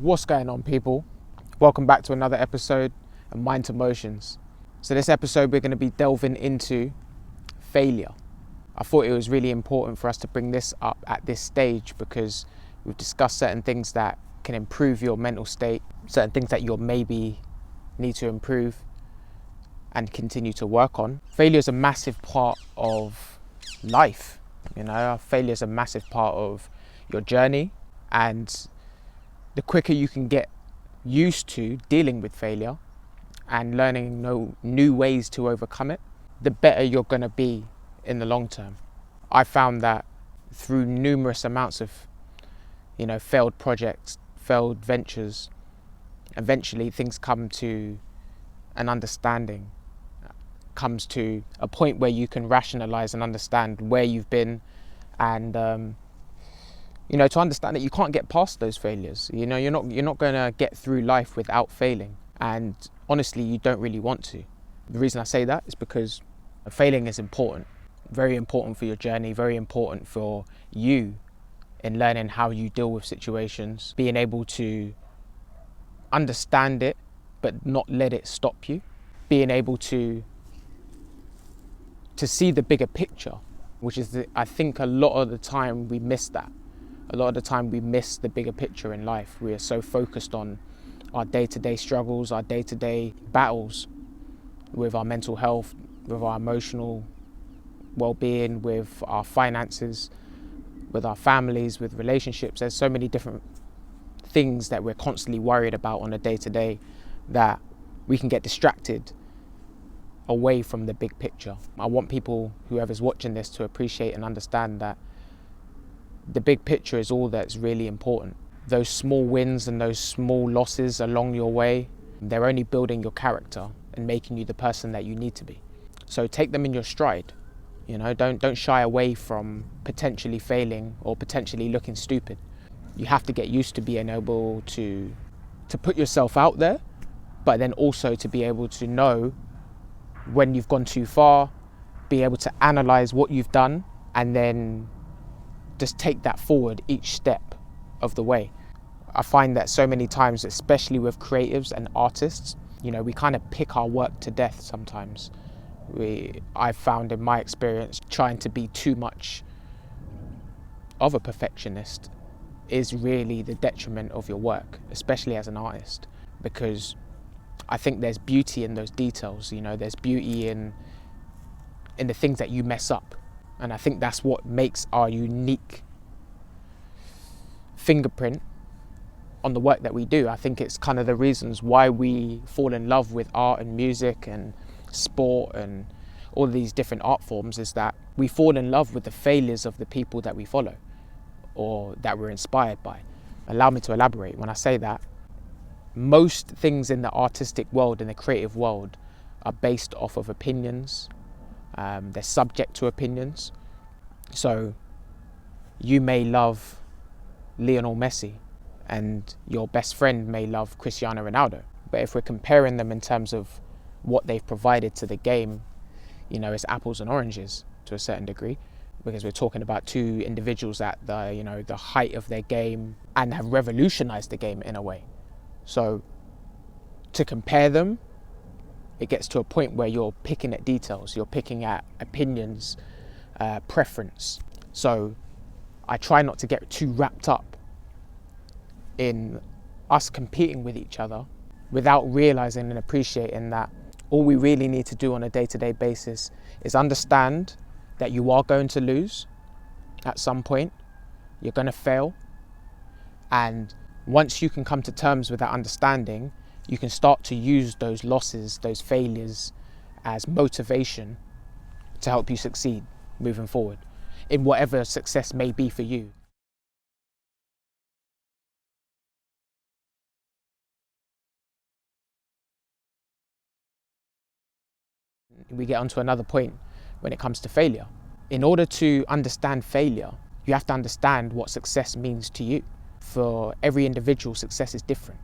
What's going on, people? Welcome back to another episode of Mind to Motions. So this episode we're going to be delving into failure. I thought it was really important for us to bring this up at this stage because we've discussed certain things that can improve your mental state, certain things that you'll maybe need to improve and continue to work on. Failure is a massive part of life. Failure is a massive part of your journey, and the quicker you can get used to dealing with failure and learning new ways to overcome it, the better you're going to be in the long term. I found that through numerous amounts of failed projects, failed ventures, eventually things come to an understanding, comes to a point where you can rationalize and understand where you've been, and to understand that you can't get past those failures. You're not going to get through life without failing, and honestly you don't really want to. The reason I say that is because failing is important, very important for your journey, very important for you in learning how you deal with situations, being able to understand it but not let it stop you, being able to see the bigger picture, which is I think a lot of the time we miss that. A lot of the time we miss the bigger picture in life. We are so focused on our day-to-day struggles, our day-to-day battles with our mental health, with our emotional well-being, with our finances, with our families, with relationships. There's so many different things that we're constantly worried about on a day-to-day that we can get distracted away from the big picture. I want people, whoever's watching this, to appreciate and understand that the big picture is all that's really important. Those small wins and those small losses along your way, they're only building your character and making you the person that you need to be. So take them in your stride. Don't shy away from potentially failing or potentially looking stupid. You have to get used to being able to put yourself out there, but then also to be able to know when you've gone too far, be able to analyze what you've done, and then just take that forward each step of the way. I find that so many times, especially with creatives and artists, we kind of pick our work to death sometimes. I've found in my experience, trying to be too much of a perfectionist is really the detriment of your work, especially as an artist, because I think there's beauty in those details. There's beauty in the things that you mess up. And I think that's what makes our unique fingerprint on the work that we do. I think it's kind of the reasons why we fall in love with art and music and sport and all these different art forms, is that we fall in love with the failures of the people that we follow or that we're inspired by. Allow me to elaborate. When I say that, most things in the artistic world, in the creative world, are based off of opinions. They're subject to opinions. So you may love Lionel Messi and your best friend may love Cristiano Ronaldo. But if we're comparing them in terms of what they've provided to the game, it's apples and oranges to a certain degree, because we're talking about two individuals at the height of their game and have revolutionized the game in a way. So to compare them, it gets to a point where you're picking at details, you're picking at opinions, preference. So I try not to get too wrapped up in us competing with each other without realizing and appreciating that all we really need to do on a day-to-day basis is understand that you are going to lose at some point, you're going to fail, and once you can come to terms with that understanding, you can start to use those losses, those failures, as motivation to help you succeed moving forward in whatever success may be for you. We get onto another point when it comes to failure. In order to understand failure, you have to understand what success means to you. For every individual, success is different.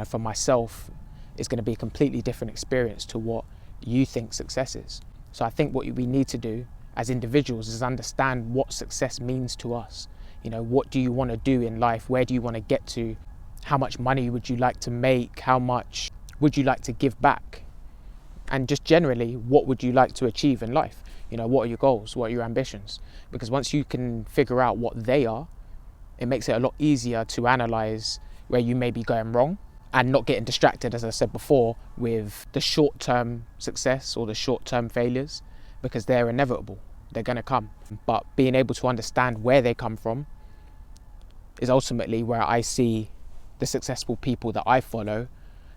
For myself, it's going to be a completely different experience to what you think success is. So I think what we need to do as individuals is understand what success means to us. What do you want to do in life? Where do you want to get to? How much money would you like to make? How much would you like to give back? And just generally, what would you like to achieve in life? What are your goals? What are your ambitions? Because once you can figure out what they are, it makes it a lot easier to analyze where you may be going wrong and not getting distracted, as I said before, with the short-term success or the short-term failures, because they're inevitable. They're going to come. But being able to understand where they come from is ultimately where I see the successful people that I follow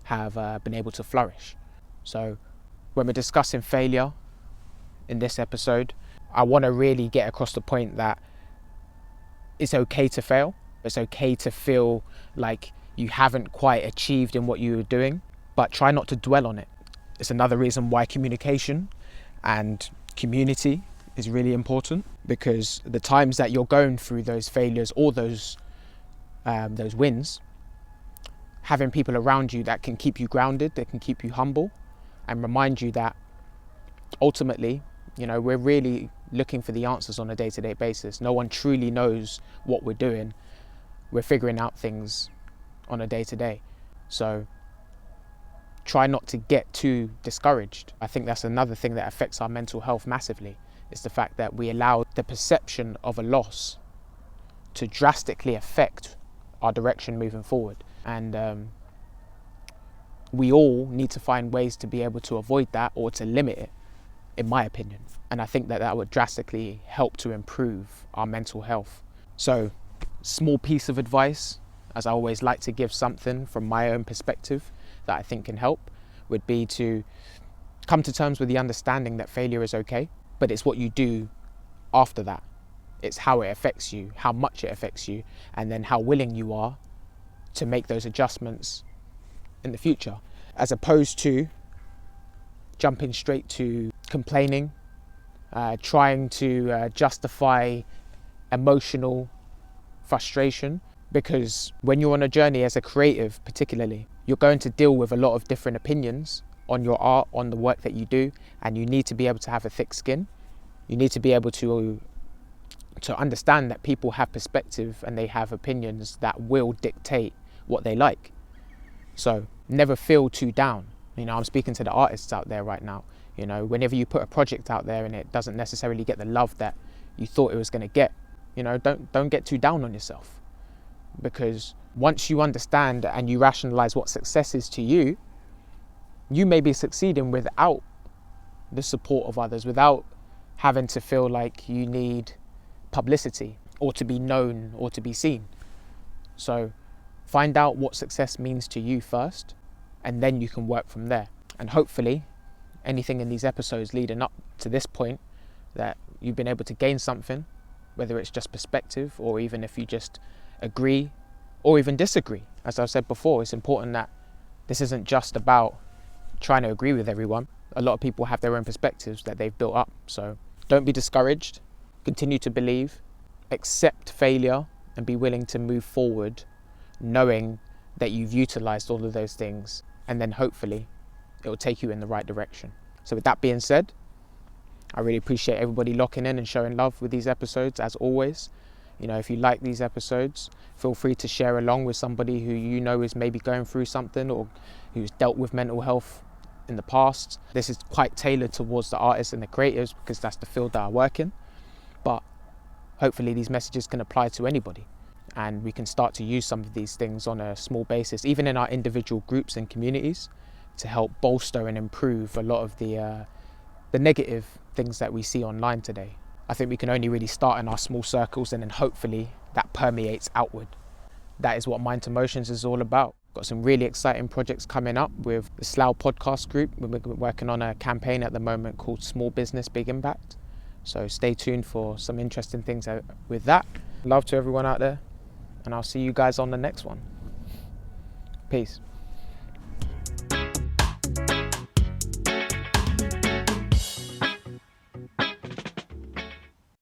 have been able to flourish. So when we're discussing failure in this episode, I want to really get across the point that it's okay to fail. It's okay to feel like you haven't quite achieved in what you were doing, but try not to dwell on it. It's another reason why communication and community is really important, because the times that you're going through those failures or those wins, having people around you that can keep you grounded, that can keep you humble and remind you that ultimately, we're really looking for the answers on a day-to-day basis. No one truly knows what we're doing. We're figuring out things on a day-to-day. So try not to get too discouraged. I think that's another thing that affects our mental health massively. It's the fact that we allow the perception of a loss to drastically affect our direction moving forward. And we all need to find ways to be able to avoid that or to limit it, in my opinion. And I think that would drastically help to improve our mental health. So, small piece of advice, as I always like to give something from my own perspective that I think can help, would be to come to terms with the understanding that failure is okay, but it's what you do after that. It's how it affects you, how much it affects you, and then how willing you are to make those adjustments in the future, as opposed to jumping straight to complaining, trying to justify emotional frustration. Because when you're on a journey as a creative particularly, you're going to deal with a lot of different opinions on your art, on the work that you do, and you need to be able to have a thick skin. You need to be able to understand that people have perspective and they have opinions that will dictate what they like. So never feel too down. I'm speaking to the artists out there right now. Whenever you put a project out there and it doesn't necessarily get the love that you thought it was going to get, don't get too down on yourself. Because once you understand and you rationalize what success is to you, you may be succeeding without the support of others, without having to feel like you need publicity or to be known or to be seen. So find out what success means to you first, and then you can work from there. And hopefully anything in these episodes leading up to this point, that you've been able to gain something, whether it's just perspective or even if you just agree or even disagree. As I've said before, it's important that this isn't just about trying to agree with everyone. A lot of people have their own perspectives that they've built up. So don't be discouraged, continue to believe, accept failure, and be willing to move forward knowing that you've utilized all of those things, and then hopefully it will take you in the right direction. So with that being said, I really appreciate everybody locking in and showing love with these episodes, as always. If you like these episodes, feel free to share along with somebody who is maybe going through something or who's dealt with mental health in the past. This is quite tailored towards the artists and the creatives because that's the field that I work in. But hopefully these messages can apply to anybody, and we can start to use some of these things on a small basis, even in our individual groups and communities, to help bolster and improve a lot of the negative things that we see online today. I think we can only really start in our small circles, and then hopefully that permeates outward. That is what Mind to Motions is all about. Got some really exciting projects coming up with the Slough podcast group. We're working on a campaign at the moment called Small Business Big Impact. So stay tuned for some interesting things with that. Love to everyone out there, and I'll see you guys on the next one. Peace.